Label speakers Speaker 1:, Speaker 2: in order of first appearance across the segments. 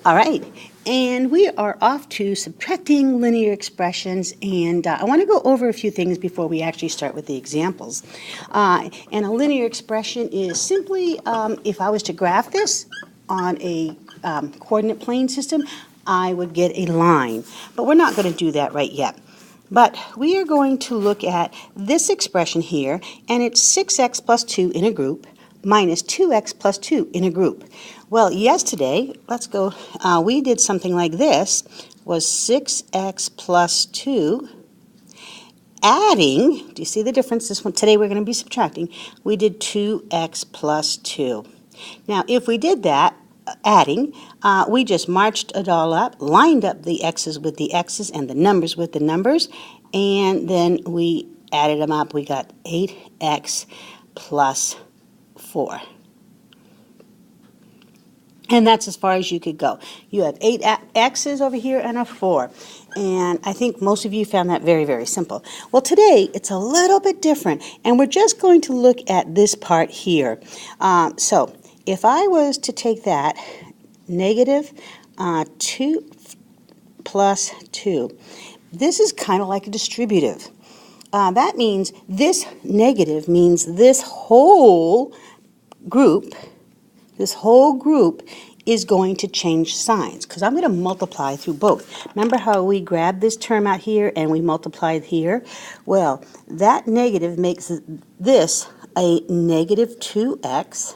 Speaker 1: All right, and we are off to subtracting linear expressions, and I want to go over a few things before we actually start with the examples. And a linear expression is simply, if I was to graph this on a coordinate plane system, I would get a line, but we're not going to do that right yet. But we are going to look at this expression here, and it's 6x plus 2 in a group minus 2x plus 2 in a group. Well, yesterday, we did something like this, was 6x plus 2, adding, do you see the difference? Today we're going to be subtracting. We did 2x plus 2. Now, if we did that, adding, we just marched it all up, lined up the x's with the x's and the numbers with the numbers, and then we added them up. We got 8x plus 4. And that's as far as you could go. You have 8 x's over here and a 4. And I think most of you found that very, very simple. Well, today it's a little bit different, and we're just going to look at this part here. So if I was to take that, negative 2 plus 2, this is kind of like a distributive. That means this negative means this whole group is going to change signs, because I'm going to multiply through both. Remember how we grabbed this term out here and we multiplied here? Well, that negative makes this a negative 2x,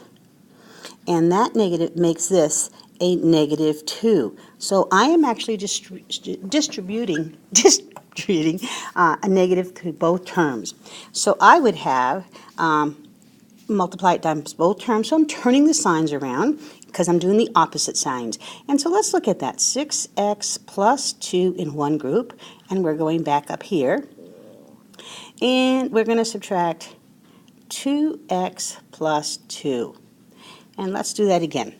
Speaker 1: and that negative makes this a negative 2. So I am actually distributing a negative to both terms. So I would have multiply it times both terms, so I'm turning the signs around because I'm doing the opposite signs. And so let's look at that. 6x plus 2 in one group, and we're going back up here. And we're going to subtract 2x plus 2. And let's do that again.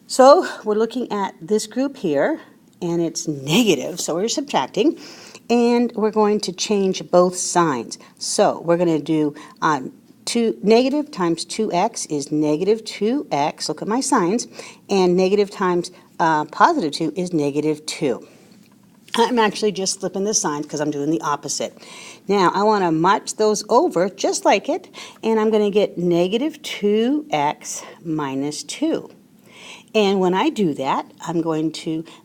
Speaker 1: So we're looking at this group here, and it's negative, so we're subtracting. And we're going to change both signs. So we're going to do negative times 2x is negative 2x, look at my signs, and negative times positive 2 is negative 2. I'm actually just flipping the signs because I'm doing the opposite. Now I want to march those over just like it, and I'm going to get negative 2x minus 2. And when I do that,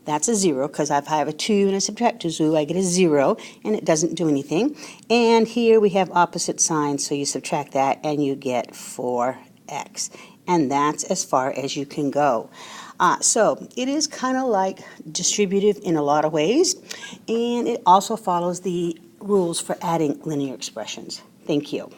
Speaker 1: that's a 0, because if I have a 2 and I subtract 2, so I get a 0, and it doesn't do anything. And here we have opposite signs, so you subtract that, and you get 4x. And that's as far as you can go. So it is kind of like distributive in a lot of ways, and it also follows the rules for adding linear expressions. Thank you.